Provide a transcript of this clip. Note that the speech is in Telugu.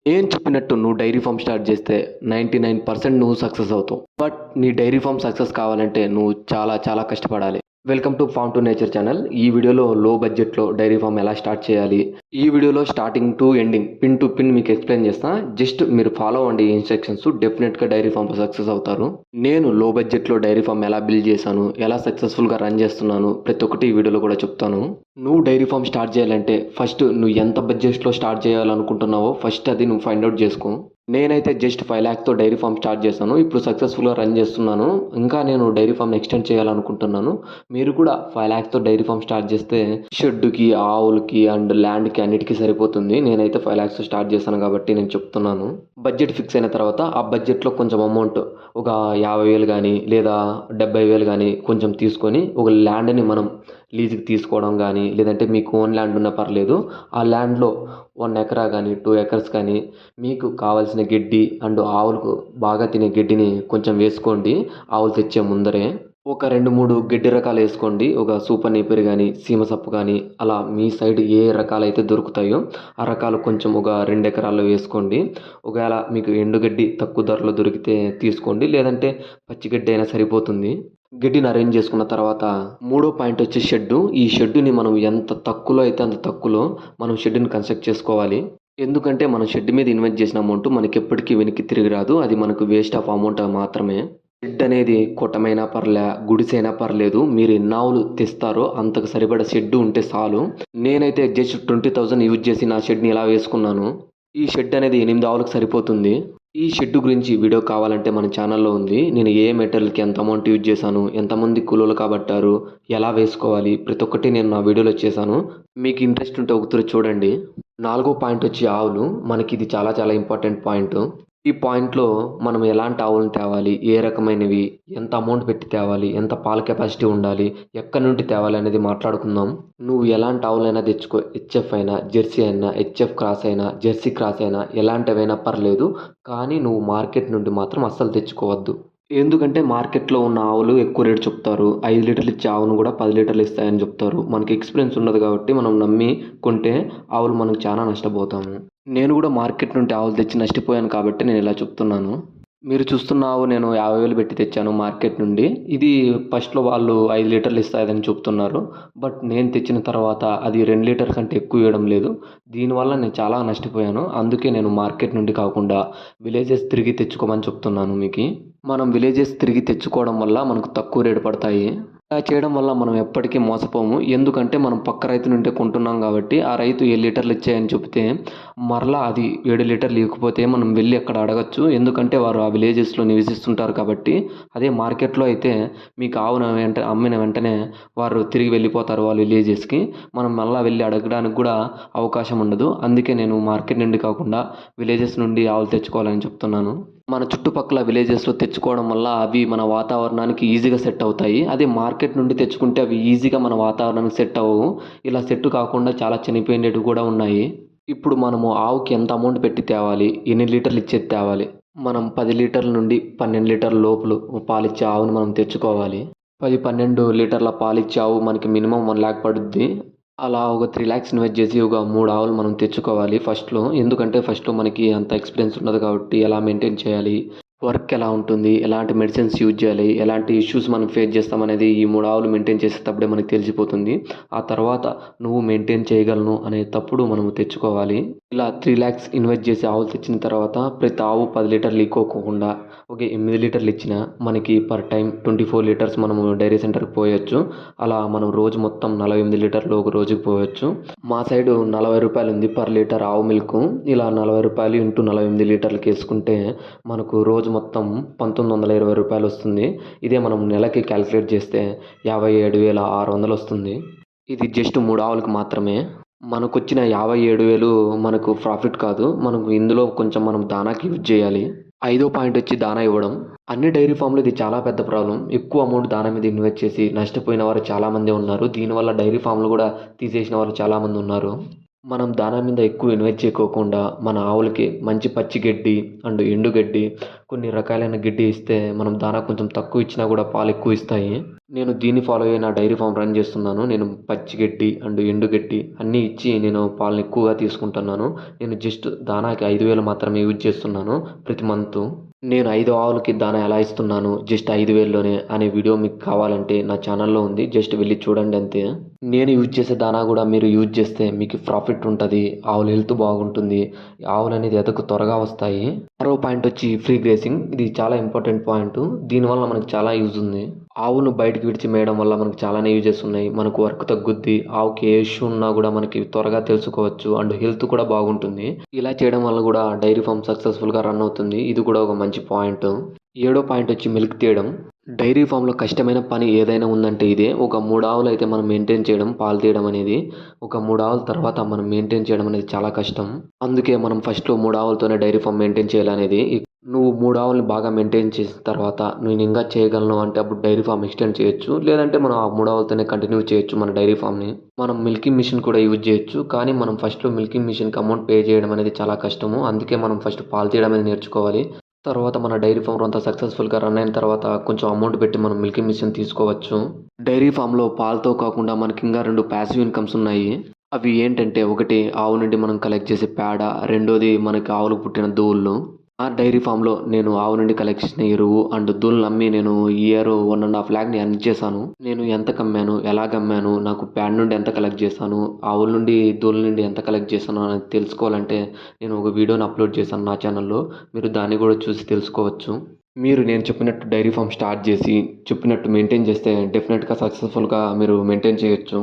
నేను చెప్పినట్టు నువ్వు డైరీ ఫామ్ స్టార్ట్ చేస్తే 99% నువ్వు సక్సెస్ అవుతావు. బట్ నీ డైరీ ఫామ్ సక్సెస్ కావాలంటే నువ్వు చాలా చాలా కష్టపడాలి. Welcome to farm to nature channel. ఈ వీడియోలో లో బడ్జెట్‌లో డైరీ ఫామ్ ఎలా స్టార్ట్ చేయాలి? ఈ వీడియోలో starting to ending pin to pin మీకు ఎక్స్‌ప్లెయిన్ చేస్తా. జస్ట్ మీరు ఫాలో అవ్వండి ఈ ఇన్‌స్ట్రక్షన్స్. డెఫినెట్‌గా డైరీ ఫామ్‌లో సక్సెస్ అవుతారు. నేను లో బడ్జెట్‌లో డైరీ ఫామ్ ఎలా బిల్డ్ చేశాను? ఎలా సక్సెస్‌ఫుల్‌గా రన్ చేస్తున్నాను? ప్రతి ఒక్కటి ఈ వీడియోలో కూడా చెప్తాను. నువ్వు డైరీ ఫామ్ స్టార్ట్ చేయాలంటే ఫస్ట్ నువ్వు ఎంత బడ్జెట్‌లో స్టార్ట్ చేయాలనుకుంటున్నావో ఫస్ట్ అది నువ్వు ఫైండ్ ఔట్ చేసుకో. నేనైతే జస్ట్ 5,00,000తో డైరీ ఫామ్ స్టార్ట్ చేశాను. ఇప్పుడు సక్సెస్‌ఫుల్‌గా రన్ చేస్తున్నాను. ఇంకా నేను డైరీ ఫామ్‌ని ఎక్స్‌టెండ్ చేయాలనుకుంటున్నాను. మీరు కూడా 5,00,000తో డైరీ ఫామ్ స్టార్ట్ చేస్తే షెడ్‌కి, ఆవులకి అండ్ ల్యాండ్‌కి అన్నిటికి సరిపోతుంది. నేనైతే 5,00,000 స్టార్ట్ చేశాను కాబట్టి నేను చెప్తున్నాను. బడ్జెట్ ఫిక్స్ అయిన తర్వాత ఆ బడ్జెట్‌లో కొంచెం అమౌంట్ ఒక 50,000 గానీ లేదా 70,000 గానీ కొంచెం తీసుకొని ఒక ల్యాండ్‌ని మనం లీజ్‌కి తీసుకోవడం గానీ లేదంటే మీకు ఓన్ ల్యాండ్ ఉన్నా పర్లేదు. ఆ ల్యాండ్‌లో 1 ఎకరా గానీ 2 ఎకర్స్ కానీ మీకు కావాల్సిన గడ్డి అండ్ ఆవులకు బాగా తినే గడ్డిని కొంచెం వేసుకోండి. ఆవులు తెచ్చే ముందరే ఒక 2, 3 గడ్డి రకాలు వేసుకోండి. ఒక సూపర్ నేపియర్ కానీ సీమసప్పు కానీ అలా మీ సైడ్ ఏ రకాలైతే దొరుకుతాయో ఆ రకాలు కొంచెం ఒక 2 ఎకరాల్లో వేసుకోండి. ఒకవేళ మీకు ఎండుగడ్డి తక్కువ ధరలో దొరికితే తీసుకోండి, లేదంటే పచ్చిగడ్డి అయినా సరిపోతుంది. గడ్డిని అరేంజ్ చేసుకున్న తర్వాత మూడో పాయింట్ వచ్చి షెడ్డు. ఈ షెడ్డుని మనం ఎంత తక్కువలో అయితే అంత తక్కువలో మనం షెడ్డుని కన్స్ట్రక్ట్ చేసుకోవాలి. ఎందుకంటే మనం షెడ్ మీద ఇన్వెస్ట్ చేసిన అమౌంట్ మనకి ఎప్పటికీ వెనక్కి తిరిగి రాదు. అది మనకు వేస్ట్ ఆఫ్ అమౌంట్ మాత్రమే. షెడ్ అనేది కొట్టమైనా పర్లే, గుడిసైనా పర్లేదు. మీరు ఎన్ని ఆవులు తెస్తారో అంతకు సరిపడా షెడ్ ఉంటే చాలు. నేనైతే జస్ట్ 20,000 యూజ్ చేసి నా షెడ్ని ఇలా వేసుకున్నాను. ఈ షెడ్ అనేది 8 ఆవులకు సరిపోతుంది. ఈ షెడ్ గురించి వీడియో కావాలంటే మన ఛానల్లో ఉంది. నేను ఏ మెటీరియల్కి ఎంత అమౌంట్ యూజ్ చేశాను, ఎంతమంది కూలీలు కాబట్టారు, ఎలా వేసుకోవాలి, ప్రతి ఒక్కటి నేను నా వీడియోలో చేశాను. మీకు ఇంట్రెస్ట్ ఉంటే ఒకసారి చూడండి. నాలుగో పాయింట్ వచ్చి ఆవులు. మనకి ఇది చాలా చాలా ఇంపార్టెంట్ పాయింట్. ఈ పాయింట్‌లో మనం ఎలాంటి ఆవులను తేవాలి, ఏ రకమైనవి, ఎంత అమౌంట్ పెట్టి తేవాలి, ఎంత పాల కెపాసిటీ ఉండాలి, ఎక్కడి నుండి తేవాలి అనేది మాట్లాడుకుందాం. నువ్వు ఎలాంటి ఆవులైనా తెచ్చుకో. హెచ్ఎఫ్ అయినా, జెర్సీ అయినా, హెచ్ఎఫ్ క్రాస్ అయినా, జెర్సీ క్రాస్ అయినా ఎలాంటివైనా పర్లేదు. కానీ నువ్వు మార్కెట్ నుండి మాత్రం అస్సలు తెచ్చుకోవద్దు. ఎందుకంటే మార్కెట్‌లో ఉన్న ఆవులు ఎక్కువ రేట్ చెప్తారు. 5 లీటర్లు ఇచ్చే ఆవును కూడా 10 లీటర్లు ఇస్తాయని చెప్తారు. మనకి ఎక్స్‌పీరియన్స్ ఉండదు కాబట్టి మనం నమ్మి కొంటే ఆవులు మనకు చాలా నష్టపోతాము. నేను కూడా మార్కెట్ నుండి ఆవులు తెచ్చి నష్టపోయాను కాబట్టి నేను ఇలా చెప్తున్నాను. మీరు చూస్తున్న ఆవు నేను 50,000 పెట్టి తెచ్చాను మార్కెట్ నుండి. ఇది ఫస్ట్‌లో వాళ్ళు 5 లీటర్లు ఇస్తాయని చెప్తున్నారు. బట్ నేను తెచ్చిన తర్వాత అది 2 లీటర్ కంటే ఎక్కువ ఇవ్వడం లేదు. దీనివల్ల నేను చాలా నష్టపోయాను. అందుకే నేను మార్కెట్ నుండి కాకుండా విలేజెస్ తిరిగి తెచ్చుకోమని చెప్తున్నాను మీకి. మనం విలేజెస్ తిరిగి తెచ్చుకోవడం వల్ల మనకు తక్కువ రేటు పడతాయి. ఇలా చేయడం వల్ల మనం ఎప్పటికీ మోసపోము. ఎందుకంటే మనం పక్క రైతు నుండే కొంటున్నాం కాబట్టి ఆ రైతు 7 లీటర్లు ఇచ్చాయని చెప్తే మరలా అది 7 లీటర్లు ఇవ్వకపోతే మనం వెళ్ళి అక్కడ అడగచ్చు. ఎందుకంటే వారు ఆ విలేజెస్‌లో నివసిస్తుంటారు కాబట్టి. అదే మార్కెట్‌లో అయితే మీకు ఆవును అమ్మిన వెంటనే వారు తిరిగి వెళ్ళిపోతారు వాళ్ళ విలేజెస్‌కి. మనం మళ్ళా వెళ్ళి అడగడానికి కూడా అవకాశం ఉండదు. అందుకే నేను మార్కెట్ నుండి కాకుండా విలేజెస్ నుండి ఆవులు తెచ్చుకోవాలని చెప్తున్నాను. మన చుట్టుపక్కల విలేజెస్‌లో తెచ్చుకోవడం వల్ల అవి మన వాతావరణానికి ఈజీగా సెట్ అవుతాయి. అదే మార్కెట్ నుండి తెచ్చుకుంటే అవి ఈజీగా మన వాతావరణానికి సెట్ అవ్వవు. ఇలా సెట్ కాకుండా చాలా చనిపోయినవి కూడా ఉన్నాయి. ఇప్పుడు మనము ఆవుకి ఎంత అమౌంట్ పెట్టి తేవాలి, ఎన్ని లీటర్లు ఇచ్చేది తేవాలి. మనం 10 లీటర్ల నుండి 12 లీటర్ల లోపులు పాలిచ్చే ఆవును మనం తెచ్చుకోవాలి. 10, 12 లీటర్ల పాలిచ్చే ఆవు మనకి మినిమమ్ 1,00,000 పడుద్ది. అలా ఒక 3,00,000 ఇన్వెస్ట్ చేసి ఒక 3 ఆవులు మనం తెచ్చుకోవాలి ఫస్ట్‌లో. ఎందుకంటే ఫస్ట్‌లో మనకి అంత ఎక్స్‌పీరియన్స్ ఉండదు కాబట్టి ఎలా మెయింటైన్ చేయాలి, వర్క్ ఎలా ఉంటుంది, ఎలాంటి మెడిసిన్స్ యూజ్ చేయాలి, ఎలాంటి ఇష్యూస్ మనం ఫేస్ చేస్తామనేది ఈ 3 ఆవులు మెయింటైన్ చేసేటప్పుడే మనకు తెలిసిపోతుంది. ఆ తర్వాత నువ్వు మెయింటైన్ చేయగలను అనేటప్పుడు మనము తెచ్చుకోవాలి. ఇలా 3,00,000 ఇన్వెస్ట్ చేసి ఆవులు తెచ్చిన తర్వాత ప్రతి ఆవు 10 లీటర్లు ఇక్కోకుండా ఒక 8 లీటర్లు ఇచ్చినా మనకి పర్ టైమ్ 24 లీటర్స్ మనము డైరీ సెంటర్‌కి పోయొచ్చు. అలా మనం రోజు మొత్తం 48 లీటర్లు ఒక రోజుకి పోయొచ్చు. మా సైడు రూ. 40 ఉంది పర్ లీటర్ ఆవు మిల్కు. ఇలా రూ. 40 ఇంటూ 48 లీటర్లకి వేసుకుంటే మనకు రోజు మొత్తం రూ. 1,920 వస్తుంది. ఇదే మనం నెలకి క్యాలిక్యులేట్ చేస్తే 57,600 వస్తుంది. ఇది జస్ట్ 3 ఆవులకు మాత్రమే. మనకొచ్చిన 57,000 మనకు ప్రాఫిట్ కాదు. మనకు ఇందులో కొంచెం మనం దానాకి యూజ్ చేయాలి. ఐదో పాయింట్ వచ్చి దానా ఇవ్వడం. అన్ని డైరీ ఫామ్‌లో ఇది చాలా పెద్ద ప్రాబ్లమ్. ఎక్కువ అమౌంట్ దానా మీద ఇన్వెస్ట్ చేసి నష్టపోయిన వారు చాలామందే ఉన్నారు. దీనివల్ల డైరీ ఫామ్‌లు కూడా తీసేసిన వారు చాలామంది ఉన్నారు. మనం దానా మీద ఎక్కువ ఇన్వెస్ట్ చేయకోకుండా మన ఆవులకి మంచి పచ్చి గడ్డి అండ్ ఎండు గడ్డి కొన్ని రకాలైన గడ్డి ఇస్తే మనం దానా కొంచెం తక్కువ ఇచ్చినా కూడా పాలు ఎక్కువ ఇస్తాయి. నేను దీన్ని ఫాలో అయ్యి నా డైరీ ఫామ్ రన్ చేస్తున్నాను. నేను పచ్చి గడ్డి అండ్ ఎండు గడ్డి అన్నీ ఇచ్చి నేను పాలను ఎక్కువగా తీసుకుంటున్నాను. నేను జస్ట్ దానాకి 5,000 మాత్రమే యూజ్ చేస్తున్నాను ప్రతి మంత్. నేను 5 ఆవులకి దానా ఎలా ఇస్తున్నాను జస్ట్ 5,000లోనే అనే వీడియో మీకు కావాలంటే నా ఛానల్లో ఉంది. జస్ట్ వెళ్ళి చూడండి అంతే. నేను యూజ్ చేసే దానా కూడా మీరు యూజ్ చేస్తే మీకు ప్రాఫిట్ ఉంటుంది. ఆవుల హెల్త్ బాగుంటుంది. ఆవులు అనేది ఎదకు త్వరగా వస్తాయి. మరో పాయింట్ వచ్చి ఫ్రీ గ్రేసింగ్. ఇది చాలా ఇంపార్టెంట్ పాయింట్. దీనివల్ల మనకు చాలా యూజ్ ఉంది. ఆవును బయటికి విడిచి మేయడం వల్ల మనకు చాలానే యూజెస్ ఉన్నాయి. మనకు వర్క్ తగ్గుద్ది. ఆవుకి ఏ ఇష్యూ ఉన్నా కూడా మనకి త్వరగా తెలుసుకోవచ్చు అండ్ హెల్త్ కూడా బాగుంటుంది. ఇలా చేయడం వల్ల కూడా డైరీ ఫామ్ సక్సెస్ఫుల్గా రన్ అవుతుంది. ఇది కూడా ఒక మంచి పాయింట్. ఏడో పాయింట్ వచ్చి మిల్క్ తీయడం. డైరీ ఫామ్లో కష్టమైన పని ఏదైనా ఉందంటే ఇదే. ఒక 3 ఆవులు అయితే మనం మెయింటైన్ చేయడం, పాలు తీయడం అనేది. ఒక 3 ఆవుల తర్వాత మనం మెయింటైన్ చేయడం అనేది చాలా కష్టం. అందుకే మనం ఫస్ట్లో 3 ఆవులతోనే డైరీ ఫామ్ మెయింటైన్ చేయాలనేది. నువ్వు 3 ఆవులని బాగా మెయింటైన్ చేసిన తర్వాత నేను ఇంకా చేయగలను అంటే అప్పుడు డైరీ ఫామ్ ఎక్స్టెండ్ చేయొచ్చు. లేదంటే మనం ఆ 3 ఆవులతోనే కంటిన్యూ చేయొచ్చు మన డైరీ ఫామ్ని. మనం మిల్కింగ్ మిషన్ కూడా యూజ్ చేయొచ్చు. కానీ మనం ఫస్ట్లో మిల్కింగ్ మిషన్కి అమౌంట్ పే చేయడం అనేది చాలా కష్టము. అందుకే మనం ఫస్ట్ పాలు తీయడం అనేది నేర్చుకోవాలి. తర్వాత మన డైరీ ఫామ్ అంతా సక్సెస్ఫుల్గా రన్ అయిన తర్వాత కొంచెం అమౌంట్ పెట్టి మనం మిల్కింగ్ మిషన్ తీసుకోవచ్చు. డైరీ ఫామ్లో పాలతో కాకుండా మనకి ఇంకా 2 ప్యాసివ్ ఇన్కమ్స్ ఉన్నాయి. అవి ఏంటంటే ఒకటి ఆవు నుండి మనం కలెక్ట్ చేసే పేడ, రెండోది మనకి ఆవులకు పుట్టిన దూళ్ళు. ఆ డైరీ ఫామ్లో నేను ఆవు నుండి కలెక్ట్ చేసిన ఎరువు అండ్ దూళ్ళని అమ్మి నేను ఈ ఇయర్ 1.5 లాక్ని ఎర్న్ చేశాను. నేను ఎంత కమ్మాను, ఎలా కమ్మాను, నాకు పేడ నుండి ఎంత కలెక్ట్ చేశాను, ఆవుల నుండి దూళ్ళ నుండి ఎంత కలెక్ట్ చేశాను అనేది తెలుసుకోవాలంటే నేను ఒక వీడియోని అప్లోడ్ చేశాను నా ఛానల్లో. మీరు దాన్ని కూడా చూసి తెలుసుకోవచ్చు. మీరు నేను చెప్పినట్టు డైరీ ఫామ్ స్టార్ట్ చేసి చెప్పినట్టు మెయింటైన్ చేస్తే డెఫినెట్గా సక్సెస్ఫుల్గా మీరు మెయింటైన్ చేయొచ్చు.